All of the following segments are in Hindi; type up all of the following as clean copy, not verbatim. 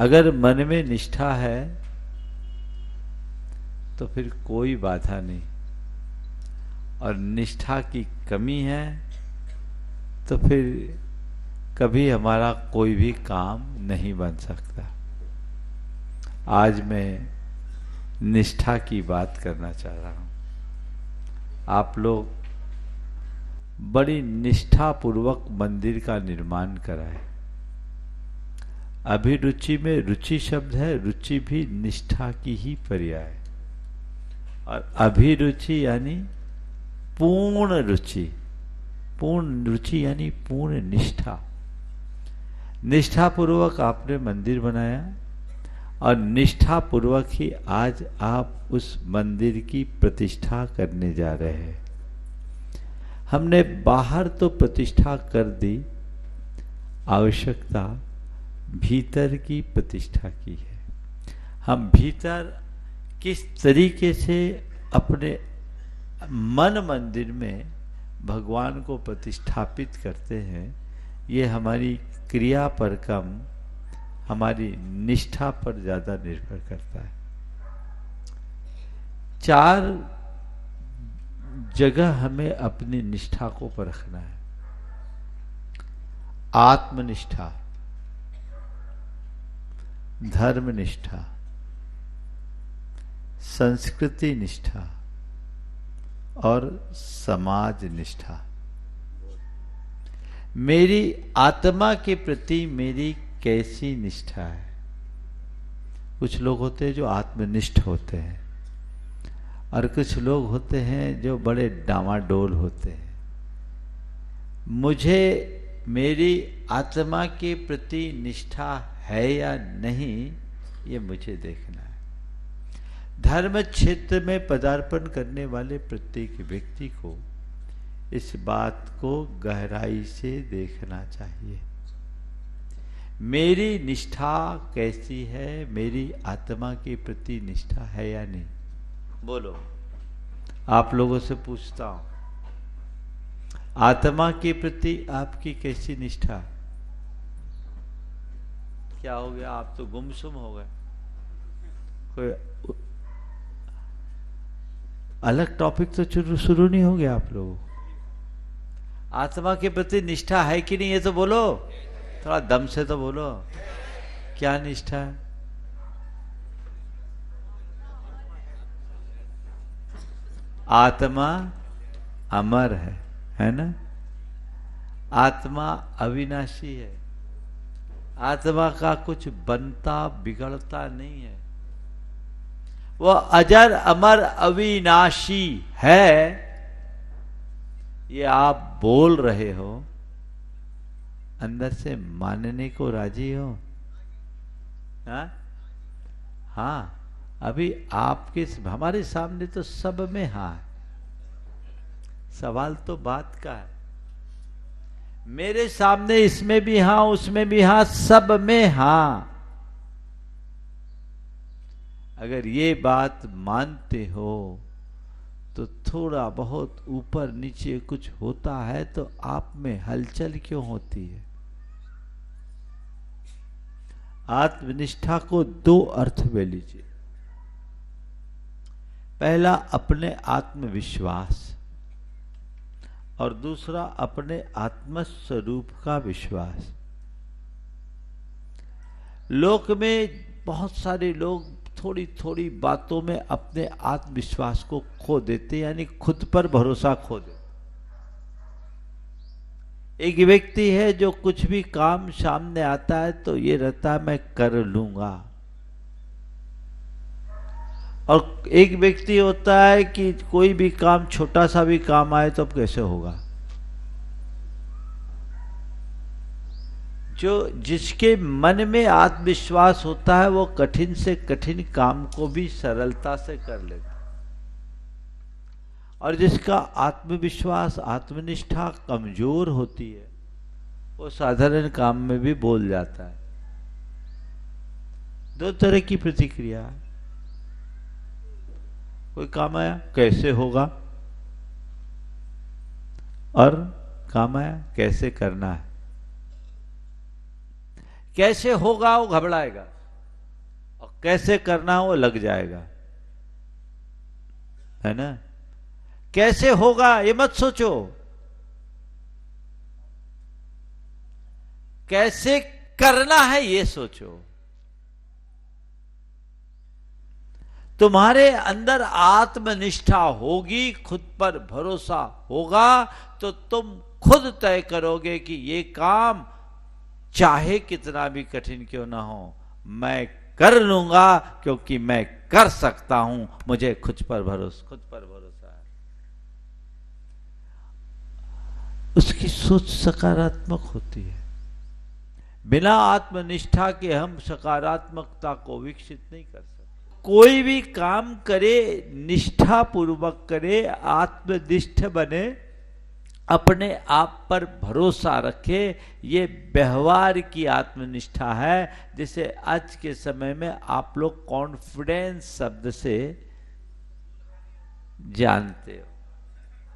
अगर मन में निष्ठा है तो फिर कोई बाधा नहीं, और निष्ठा की कमी है तो फिर कभी हमारा कोई भी काम नहीं बन सकता। आज मैं निष्ठा की बात करना चाह रहा हूं। आप लोग बड़ी निष्ठापूर्वक मंदिर का निर्माण कराए। अभिरुचि में रुचि शब्द है, रुचि भी निष्ठा की ही पर्याय, और अभिरुचि यानी पूर्ण रुचि। पूर्ण रुचि यानी पूर्ण निष्ठा। निष्ठापूर्वक आपने मंदिर बनाया और निष्ठापूर्वक ही आज आप उस मंदिर की प्रतिष्ठा करने जा रहे हैं। हमने बाहर तो प्रतिष्ठा कर दी, आवश्यकता भीतर की प्रतिष्ठा की है। हम भीतर किस तरीके से अपने मन मंदिर में भगवान को प्रतिष्ठापित करते हैं, ये हमारी क्रिया पर कम, हमारी निष्ठा पर ज्यादा निर्भर करता है। 4 जगह हमें अपनी निष्ठा को परखना है। आत्मनिष्ठा, धर्मनिष्ठा, संस्कृति निष्ठा और समाज निष्ठा। मेरी आत्मा के प्रति मेरी कैसी निष्ठा है? कुछ लोग होते हैं जो आत्मनिष्ठ होते हैं, और कुछ लोग होते हैं जो बड़े डामाडोल होते हैं। मुझे मेरी आत्मा के प्रति निष्ठा है या नहीं, ये मुझे देखना है। धर्म क्षेत्र में पदार्पण करने वाले प्रत्येक व्यक्ति को इस बात को गहराई से देखना चाहिए। मेरी निष्ठा कैसी है? मेरी आत्मा के प्रति निष्ठा है या नहीं? बोलो, आप लोगों से पूछता हूं, आत्मा के प्रति आपकी कैसी निष्ठा? क्या हो गया? आप तो गुमसुम हो गए। कोई अलग टॉपिक तो शुरू नहीं हो गया आप लोगों? आत्मा के प्रति निष्ठा है कि नहीं, ये तो बोलो, थोड़ा दम से तो बोलो। क्या निष्ठा है? आत्मा अमर है ना? आत्मा अविनाशी है। आत्मा का कुछ बनता बिगड़ता नहीं है, वह अजर अमर अविनाशी है। ये आप बोल रहे हो, अंदर से मानने को राजी हो? हाँ, अभी आपके हमारे सामने तो सब में हाँ है। सवाल तो बात का है। मेरे सामने इसमें भी हाँ, उसमें भी हाँ, सब में हाँ। अगर ये बात मानते हो तो थोड़ा बहुत ऊपर नीचे कुछ होता है तो आप में हलचल क्यों होती है? आत्मनिष्ठा को 2 अर्थ में लीजिए। पहला अपने आत्मविश्वास, और दूसरा अपने आत्मस्वरूप का विश्वास। लोक में बहुत सारे लोग थोड़ी थोड़ी बातों में अपने आत्मविश्वास को खो देते, यानी खुद पर भरोसा खो देते। एक व्यक्ति है जो कुछ भी काम सामने आता है तो ये रहता है मैं कर लूंगा, और एक व्यक्ति होता है कि कोई भी काम, छोटा सा भी काम आए तो अब कैसे होगा। जो जिसके मन में आत्मविश्वास होता है वो कठिन से कठिन काम को भी सरलता से कर लेता, और जिसका आत्मविश्वास, आत्मनिष्ठा कमजोर होती है, वो साधारण काम में भी बोल जाता है। 2 तरह की प्रतिक्रिया। कोई काम आया कैसे होगा, और काम आया कैसे करना है। कैसे होगा वो घबराएगा, कैसे करना है वो लग जाएगा, है ना। कैसे होगा ये मत सोचो, कैसे करना है ये सोचो। तुम्हारे अंदर आत्मनिष्ठा होगी, खुद पर भरोसा होगा, तो तुम खुद तय करोगे कि ये काम चाहे कितना भी कठिन क्यों ना हो, मैं कर लूंगा, क्योंकि मैं कर सकता हूं, मुझे खुद पर भरोसा है। उसकी सोच सकारात्मक होती है। बिना आत्मनिष्ठा के हम सकारात्मकता को विकसित नहीं कर सकते। कोई भी काम करे निष्ठा पूर्वक करे, आत्मनिष्ठ बने, अपने आप पर भरोसा रखे, ये व्यवहार की आत्मनिष्ठा है, जिसे आज के समय में आप लोग कॉन्फिडेंस शब्द से जानते हो।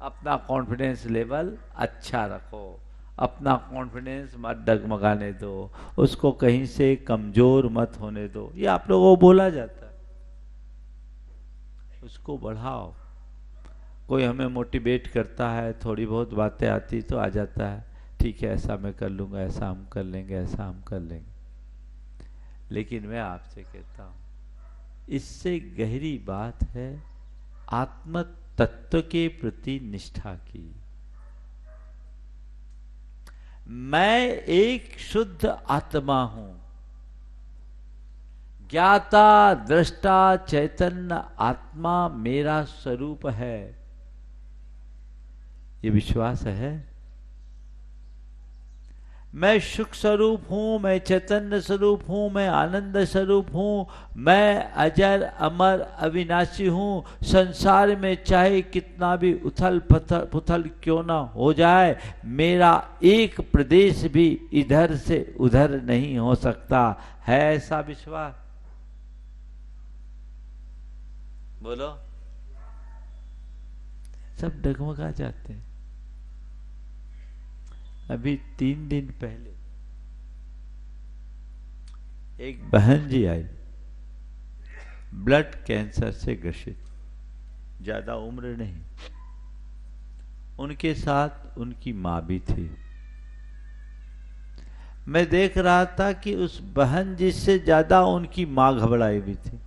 अपना कॉन्फिडेंस लेवल अच्छा रखो, अपना कॉन्फिडेंस मत डगमगाने दो, उसको कहीं से कमजोर मत होने दो। ये आप लोगों को बोला जाता है, उसको बढ़ाओ। कोई हमें मोटिवेट करता है, थोड़ी बहुत बातें आती तो आ जाता है, ठीक है ऐसा मैं कर लूंगा, ऐसा हम कर लेंगे, ऐसा हम कर लेंगे। लेकिन मैं आपसे कहता हूं, इससे गहरी बात है आत्म तत्व के प्रति निष्ठा की। मैं एक शुद्ध आत्मा हूं, ज्ञाता दृष्टा चैतन्य आत्मा मेरा स्वरूप है, ये विश्वास है। मैं सुख स्वरूप हूं, मैं चैतन्य स्वरूप हूं, मैं आनंद स्वरूप हूं, मैं अजर अमर अविनाशी हूं। संसार में चाहे कितना भी उथल पुथल क्यों ना हो जाए, मेरा एक प्रदेश भी इधर से उधर नहीं हो सकता। है ऐसा विश्वास? बोलो। सब डगमगा जाते हैं। अभी 3 दिन पहले एक बहन जी आई, ब्लड कैंसर से ग्रसित, ज्यादा उम्र नहीं, उनके साथ उनकी मां भी थी। मैं देख रहा था कि उस बहन जी से ज्यादा उनकी मां घबराई भी थी।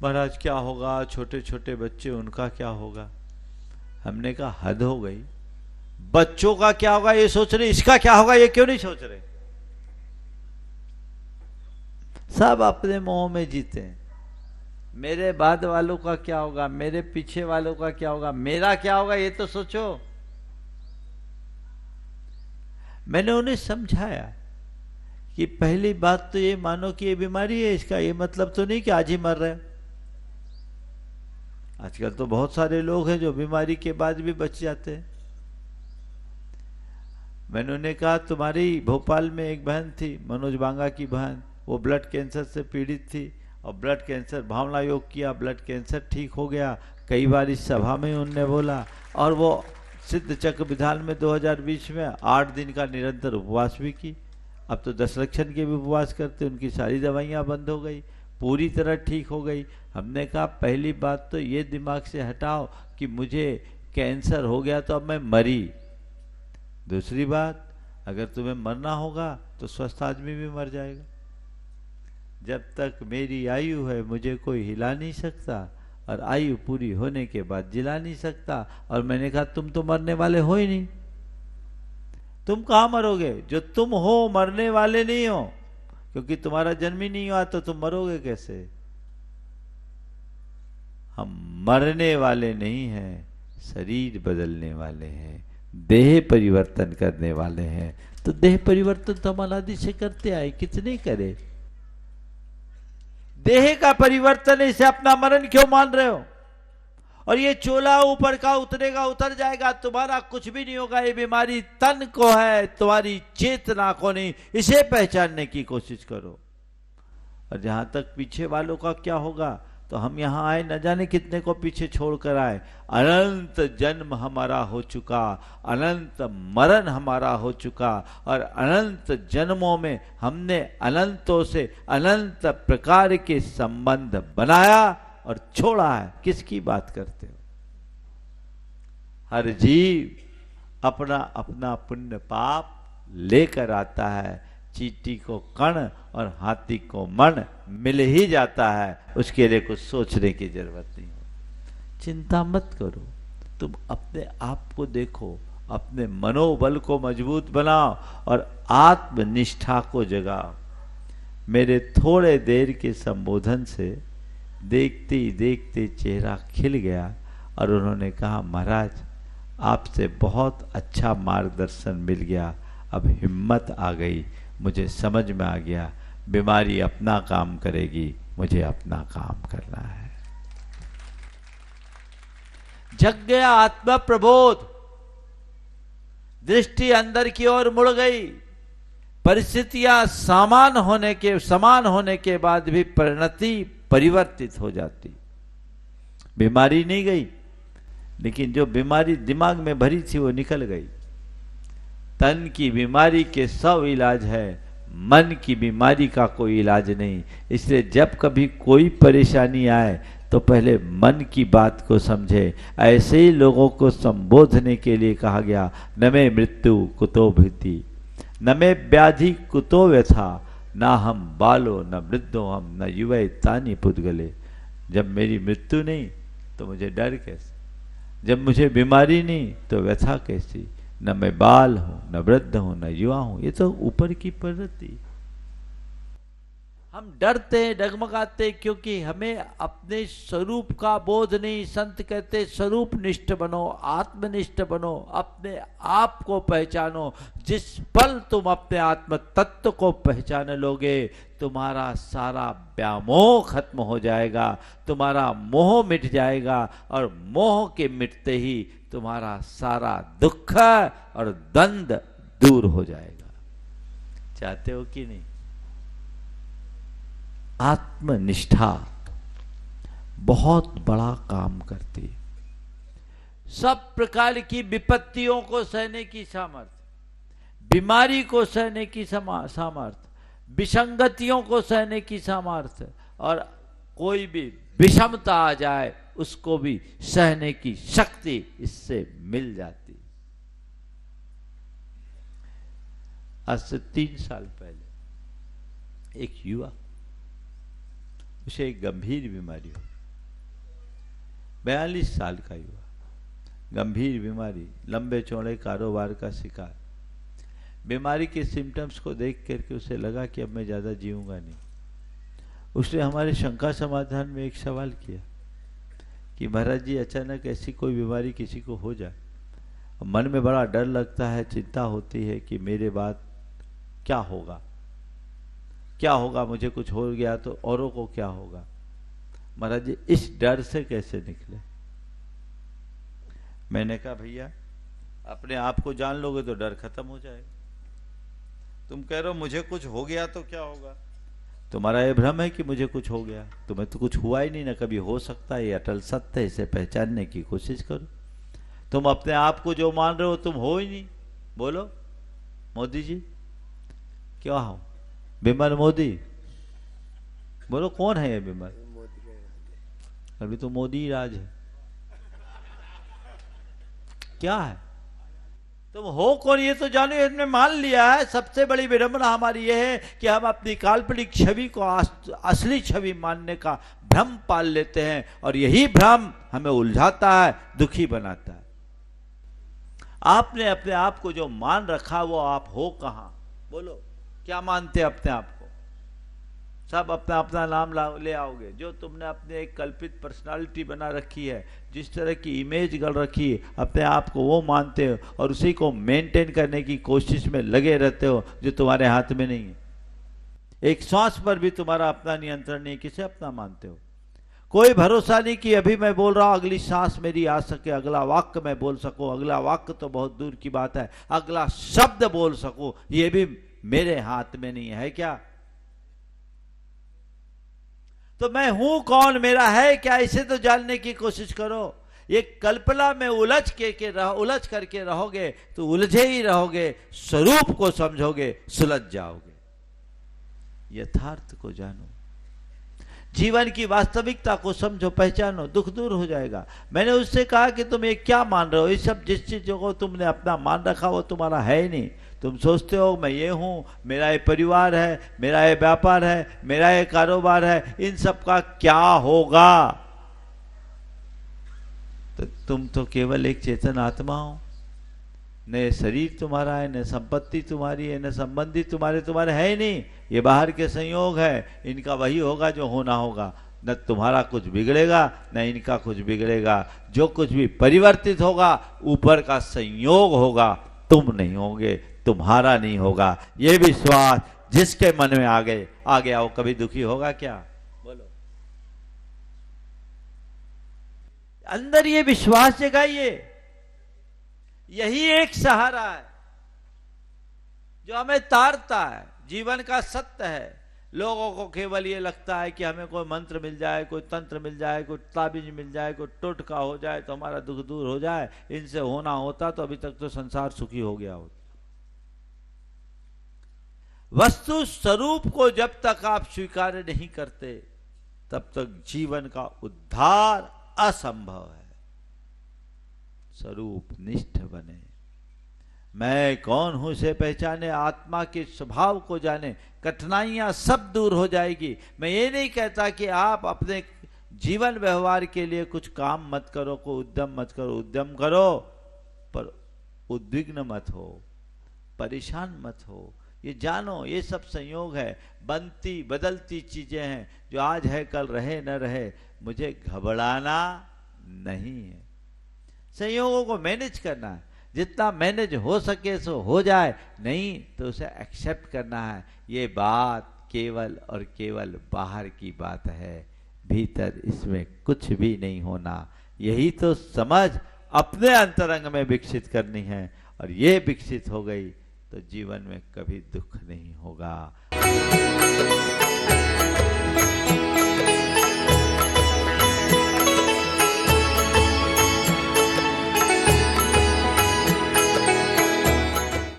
महाराज क्या होगा, छोटे छोटे बच्चे, उनका क्या होगा। हमने कहा हद हो गई, बच्चों का क्या होगा ये सोच रहे, इसका क्या होगा ये क्यों नहीं सोच रहे। सब अपने मोह में जीते हैं। मेरे बाद वालों का क्या होगा, मेरे पीछे वालों का क्या होगा, मेरा क्या होगा ये तो सोचो। मैंने उन्हें समझाया कि पहली बात तो ये मानो कि ये बीमारी है, इसका ये मतलब तो नहीं कि आज ही मर रहे हैं। आजकल तो बहुत सारे लोग हैं जो बीमारी के बाद भी बच जाते हैं। मैंने उन्हें कहा तुम्हारी भोपाल में एक बहन थी, मनोज बांगा की बहन, वो ब्लड कैंसर से पीड़ित थी और ब्लड कैंसर, भावना योग किया, ब्लड कैंसर ठीक हो गया। कई बार इस सभा में उनने बोला, और वो सिद्ध चक्र विधान में 2020 में 8 दिन का निरंतर उपवास भी की। अब तो 10 लक्षण के भी उपवास करते, उनकी सारी दवाइयां बंद हो गई, पूरी तरह ठीक हो गई। हमने कहा पहली बात तो ये दिमाग से हटाओ कि मुझे कैंसर हो गया तो अब मैं मरी। दूसरी बात, अगर तुम्हें मरना होगा तो स्वस्थ आदमी भी मर जाएगा। जब तक मेरी आयु है मुझे कोई हिला नहीं सकता, और आयु पूरी होने के बाद जिला नहीं सकता। और मैंने कहा तुम तो मरने वाले हो ही नहीं, तुम कहां मरोगे। जो तुम हो मरने वाले नहीं हो, क्योंकि तुम्हारा जन्म ही नहीं हुआ तो तुम मरोगे कैसे। हम मरने वाले नहीं हैं, शरीर बदलने वाले हैं, देह परिवर्तन करने वाले हैं। तो देह परिवर्तन तो हम अनादि से करते आए, कितने करे। देह का परिवर्तन है, इसे अपना मरण क्यों मान रहे हो। और ये चोला ऊपर का उतरेगा, उतर जाएगा, तुम्हारा कुछ भी नहीं होगा। ये बीमारी तन को है, तुम्हारी चेतना को नहीं। इसे पहचानने की कोशिश करो। और जहां तक पीछे वालों का क्या होगा, तो हम यहाँ आए न जाने कितने को पीछे छोड़कर आए। अनंत जन्म हमारा हो चुका, अनंत मरण हमारा हो चुका, और अनंत जन्मों में हमने अनंतों से अनंत प्रकार के संबंध बनाया और छोड़ा है। किसकी बात करते हो? हर जीव अपना अपना पुण्य पाप लेकर आता है। चींटी को कण और हाथी को मन मिल ही जाता है, उसके लिए कुछ सोचने की जरूरत नहीं हो। चिंता मत करो, तुम अपने आप को देखो, अपने मनोबल को मजबूत बनाओ और आत्मनिष्ठा को जगाओ। मेरे थोड़े देर के संबोधन से देखते ही देखते चेहरा खिल गया और उन्होंने कहा, महाराज आपसे बहुत अच्छा मार्गदर्शन मिल गया, अब हिम्मत आ गई, मुझे समझ में आ गया, बीमारी अपना काम करेगी, मुझे अपना काम करना है। जग गया आत्मा प्रबोध, दृष्टि अंदर की ओर मुड़ गई। परिस्थितियां समान होने के बाद भी परिणति परिवर्तित हो जाती। बीमारी नहीं गई, लेकिन जो बीमारी दिमाग में भरी थी वो निकल गई। तन की बीमारी के 100 इलाज है, मन की बीमारी का कोई इलाज नहीं। इसलिए जब कभी कोई परेशानी आए तो पहले मन की बात को समझे। ऐसे ही लोगों को संबोधने के लिए कहा गया, न मे मृत्यु कुतो भीति, न मे व्याधि कुतो व्यथा, ना हम बालो न वृद्धो हम न युवे तानी पुद्गले। जब मेरी मृत्यु नहीं तो मुझे डर कैसे, जब मुझे बीमारी नहीं तो व्यथा कैसी, न मैं बाल हूं न वृद्ध हूं न युवा हूं। ये तो ऊपर की प्रवृत्ति। हम डरते हैं, डगमगाते, क्योंकि हमें अपने स्वरूप का बोध नहीं। संत कहते स्वरूप निष्ठ बनो, आत्मनिष्ठ बनो, अपने आप को पहचानो। जिस पल तुम अपने आत्म तत्व को पहचान लोगे, तुम्हारा सारा व्यामोह खत्म हो जाएगा, तुम्हारा मोह मिट जाएगा, और मोह के मिटते ही तुम्हारा सारा दुख और द्वंद दूर हो जाएगा। चाहते हो कि नहीं? आत्मनिष्ठा बहुत बड़ा काम करती है। सब प्रकार की विपत्तियों को सहने की सामर्थ्य, बीमारी को सहने की सामर्थ्य, विसंगतियों को सहने की सामर्थ्य, और कोई भी विषमता आ जाए उसको भी सहने की शक्ति इससे मिल जाती। आज से 3 साल पहले एक युवा, उसे एक गंभीर बीमारी हो, 42 साल का युवा, गंभीर बीमारी, लंबे चौड़े कारोबार का शिकार। बीमारी के सिम्टम्स को देख करके उसे लगा कि अब मैं ज़्यादा जीऊंगा नहीं। उसने हमारे शंका समाधान में एक सवाल किया कि महाराज जी, अचानक ऐसी कोई बीमारी किसी को हो जाए, मन में बड़ा डर लगता है, चिंता होती है कि मेरे बाद क्या होगा, क्या होगा, मुझे कुछ हो गया तो औरों को क्या होगा। महाराज जी, इस डर से कैसे निकले? मैंने कहा, भैया अपने आप को जान लोगे तो डर खत्म हो जाएगा। तुम कह रहे हो मुझे कुछ हो गया तो क्या होगा, तुम्हारा ये भ्रम है कि मुझे कुछ हो गया, तुम्हें तो कुछ हुआ ही नहीं, ना कभी हो सकता है। ये अटल सत्य है, इसे पहचानने की कोशिश करो। तुम अपने आप को जो मान रहे हो तुम हो ही नहीं। बोलो मोदी जी, क्या हो? विमल मोदी, बोलो कौन है ये विमल? अभी तो मोदी राज है। क्या है? तुम हो कौन ये तो जानो, इसने मान लिया है। सबसे बड़ी विडंबना हमारी ये है कि हम अपनी काल्पनिक छवि को असली छवि मानने का भ्रम पाल लेते हैं, और यही भ्रम हमें उलझाता है, दुखी बनाता है। आपने अपने आप को जो मान रखा वो आप हो कहां? बोलो, क्या मानते हैं अपने आप को? सब अपना अपना नाम ले आओगे। जो तुमने अपने एक कल्पित पर्सनालिटी बना रखी है, जिस तरह की इमेज गढ़ रखी है अपने आप को, वो मानते हो और उसी को मेंटेन करने की कोशिश में लगे रहते हो, जो तुम्हारे हाथ में नहीं है। एक श्वास पर भी तुम्हारा अपना नियंत्रण नहीं, किसे अपना मानते हो? कोई भरोसा नहीं कि अभी मैं बोल रहा हूं, अगली सांस मेरी आ सके, अगला वाक्य मैं बोल सकूं, अगला वाक्य तो बहुत दूर की बात है, अगला शब्द बोल सकूं, ये भी मेरे हाथ में नहीं है। क्या तो मैं हूं कौन, मेरा है क्या, इसे तो जानने की कोशिश करो। ये कल्पना में उलझ करके रहोगे तो उलझे ही रहोगे, स्वरूप को समझोगे सुलझ जाओगे। यथार्थ को जानो, जीवन की वास्तविकता को समझो, पहचानो, दुख दूर हो जाएगा। मैंने उससे कहा कि तुम ये क्या मान रहे हो, ये सब जिस चीजों को तुमने अपना मान रखा वो तुम्हारा है ही नहीं। तुम सोचते हो मैं ये हूं, मेरा ये परिवार है, मेरा ये व्यापार है, मेरा ये कारोबार है, इन सब का क्या होगा। तो तुम तो केवल एक चेतन आत्मा हो, न शरीर तुम्हारा है, न संपत्ति तुम्हारी है, न संबंधी तुम्हारे है ही नहीं। ये बाहर के संयोग है, इनका वही होगा जो होना होगा। न तुम्हारा कुछ बिगड़ेगा न इनका कुछ बिगड़ेगा। जो कुछ भी परिवर्तित होगा ऊपर का संयोग होगा, तुम नहीं होगे, तुम्हारा नहीं होगा। ये विश्वास जिसके मन में आ गया वो कभी दुखी होगा क्या? बोलो, अंदर ये विश्वास जगाइए। यही एक सहारा है जो हमें तारता है, जीवन का सत्य है। लोगों को केवल ये लगता है कि हमें कोई मंत्र मिल जाए, कोई तंत्र मिल जाए, कोई ताबीज मिल जाए, कोई टोटका हो जाए तो हमारा दुख दूर हो जाए। इनसे होना होता तो अभी तक तो संसार सुखी हो गया होता। वस्तु स्वरूप को जब तक आप स्वीकार नहीं करते तब तक जीवन का उद्धार असंभव है। स्वरूप निष्ठ बने, मैं कौन हूं से पहचाने, आत्मा के स्वभाव को जाने, कठिनाइयां सब दूर हो जाएगी। मैं ये नहीं कहता कि आप अपने जीवन व्यवहार के लिए कुछ काम मत करो, कोई उद्यम मत करो, उद्यम करो पर उद्विग्न मत हो, परेशान मत हो। ये जानो ये सब संयोग है, बनती बदलती चीजें हैं, जो आज है कल रहे न रहे। मुझे घबराना नहीं है, संयोगों को मैनेज करना है, जितना मैनेज हो सके सो हो जाए, नहीं तो उसे एक्सेप्ट करना है। ये बात केवल और केवल बाहर की बात है, भीतर इसमें कुछ भी नहीं होना। यही तो समझ अपने अंतरंग में विकसित करनी है, और ये विकसित हो गई तो जीवन में कभी दुख नहीं होगा।